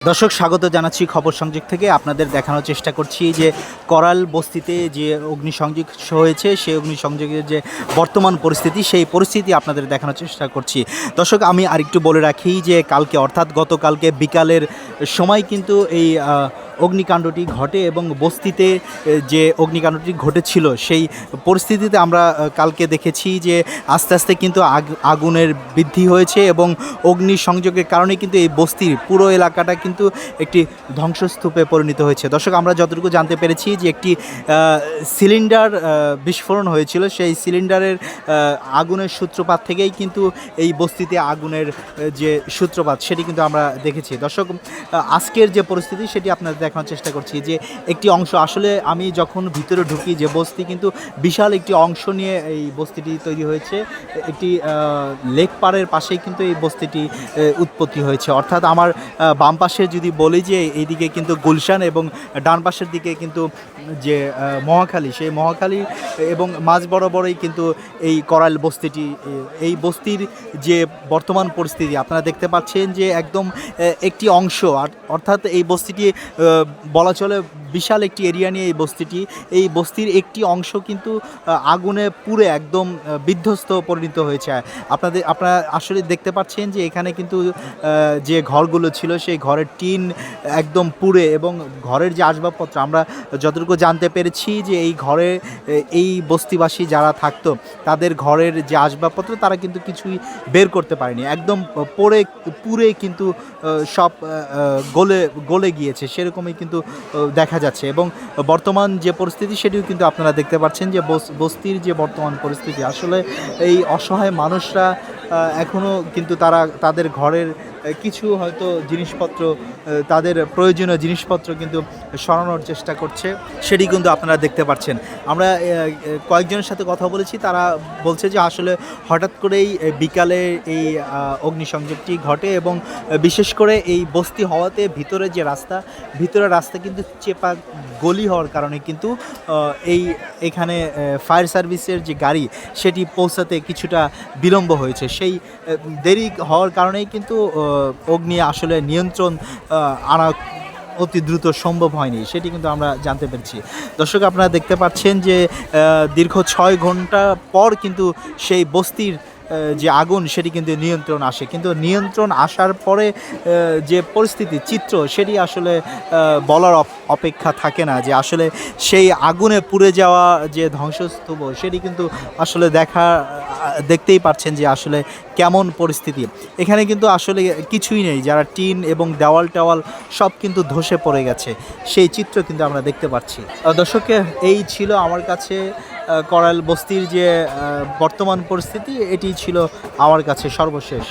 দর্শক স্বাগত জানাচ্ছি খবর সংযোগ থেকে। আপনাদের দেখানোর চেষ্টা করছি যে করাল বস্তিতে যে অগ্নিসংযোগ হয়েছে সেই অগ্নিসংযোগের যে বর্তমান পরিস্থিতি, সেই পরিস্থিতি আপনাদের দেখানোর চেষ্টা করছি। দর্শক, আমি আরেকটু বলে রাখি যে কালকে অর্থাৎ গতকালকে বিকালের সময় কিন্তু এই অগ্নিকাণ্ডটি ঘটে এবং বস্তিতে যে অগ্নিকাণ্ডটি ঘটেছিল সেই পরিস্থিতিতে আমরা কালকে দেখেছি যে আস্তে আস্তে কিন্তু আগুনের বৃদ্ধি হয়েছে এবং অগ্নিসংযোগের কারণে কিন্তু এই বস্তির পুরো এলাকাটা কিন্তু একটি ধ্বংসস্তূপে পরিণত হয়েছে। দর্শক, আমরা যতটুকু জানতে পেরেছি যে একটি সিলিন্ডার বিস্ফোরণ হয়েছিল, সেই সিলিন্ডারের আগুনের সূত্রপাত থেকেই কিন্তু এই বস্তিতে আগুনের যে সূত্রপাত সেটি কিন্তু আমরা দেখেছি। দর্শক, আজকের যে পরিস্থিতি সেটি আপনাদের দেখানোর চেষ্টা করছি যে একটি অংশ, আসলে আমি যখন ভিতরে ঢুকি যে বস্তি কিন্তু বিশাল একটি অংশ নিয়ে এই বস্তিটি তৈরি হয়েছে। একটি লেক পাড়ের পাশেই কিন্তু এই বস্তিটি উৎপত্তি হয়েছে। অর্থাৎ আমার বাম পাশে যদি বলি যে এইদিকে কিন্তু গুলশান এবং ডান পাশের দিকে কিন্তু যে মহাখালী, সেই মহাখালী এবং মাঝ বরাবরই কিন্তু এই করাল বস্তিটি। এই বস্তির যে বর্তমান পরিস্থিতি আপনারা দেখতে পাচ্ছেন যে একদম একটি অংশ, অর্থাৎ এই বস্তিটি বলা চলে বিশাল একটি এরিয়া নিয়ে এই বস্তির একটি অংশ কিন্তু আগুনে পুড়ে একদম বিধ্বস্ত পরিণত হয়েছে। আপনারা আসলে দেখতে পাচ্ছেন যে এখানে কিন্তু যে ঘরগুলো ছিল সেই ঘরের টিন একদম পুড়ে, এবং ঘরের যে আসবাবপত্র আমরা যতটুকু জানতে পেরেছি যে এই ঘরে এই বস্তিবাসী যারা থাকতো তাদের ঘরের যে আসবাবপত্র তারা কিন্তু কিছুই বের করতে পারেনি, একদম পুড়ে কিন্তু সব গলে গিয়েছে, সেরকমই কিন্তু দেখা যাচ্ছে। এবং বর্তমান যে পরিস্থিতি সেটিও কিন্তু আপনারা দেখতে পাচ্ছেন যে বস্তির যে বর্তমান পরিস্থিতি, আসলে এই অসহায় মানুষরা এখনও কিন্তু তাদের ঘরের কিছু হয়তো জিনিসপত্র, তাদের প্রয়োজনীয় জিনিসপত্র কিন্তু সরানোর চেষ্টা করছে, সেটি কিন্তু আপনারা দেখতে পাচ্ছেন। আমরা কয়েকজনের সাথে কথা বলেছি, তারা বলছে যে আসলে হঠাৎ করেই বিকালে এই অগ্নিসংযোগটি ঘটে এবং বিশেষ করে এই বস্তি হওয়াতে ভিতরের রাস্তা কিন্তু চেপা গলি হওয়ার কারণে কিন্তু এখানে ফায়ার সার্ভিসের যে গাড়ি সেটি পৌঁছাতে কিছুটা বিলম্ব হয়েছে। সেই দেরি হওয়ার কারণেই কিন্তু অগ্নি আসলে নিয়ন্ত্রণ আনা অতি দ্রুত সম্ভব হয়নি, সেটি কিন্তু আমরা জানতে পেরেছি। দর্শক, আপনারা দেখতে পাচ্ছেন যে দীর্ঘ 6 ঘন্টা পর কিন্তু সেই বস্তির যে আগুন সেটি কিন্তু নিয়ন্ত্রণ আসে, কিন্তু নিয়ন্ত্রণ আসার পরে যে পরিস্থিতি চিত্র সেটি আসলে বলার অপেক্ষা থাকে না, যে আসলে সেই আগুনে পুড়ে যাওয়া যে ধ্বংসস্তূপ সেটি কিন্তু আসলে দেখতেই পাচ্ছেন যে আসলে কেমন পরিস্থিতি। এখানে কিন্তু আসলে কিছুই নেই, যারা টিন এবং দেওয়াল সব কিন্তু ধসে পড়ে গেছে, সেই চিত্র কিন্তু আমরা দেখতে পাচ্ছি। দর্শক, এই ছিল আমার কাছে করাল বস্তির যে বর্তমান পরিস্থিতি, এটি ছিল আমার কাছে সর্বশেষ।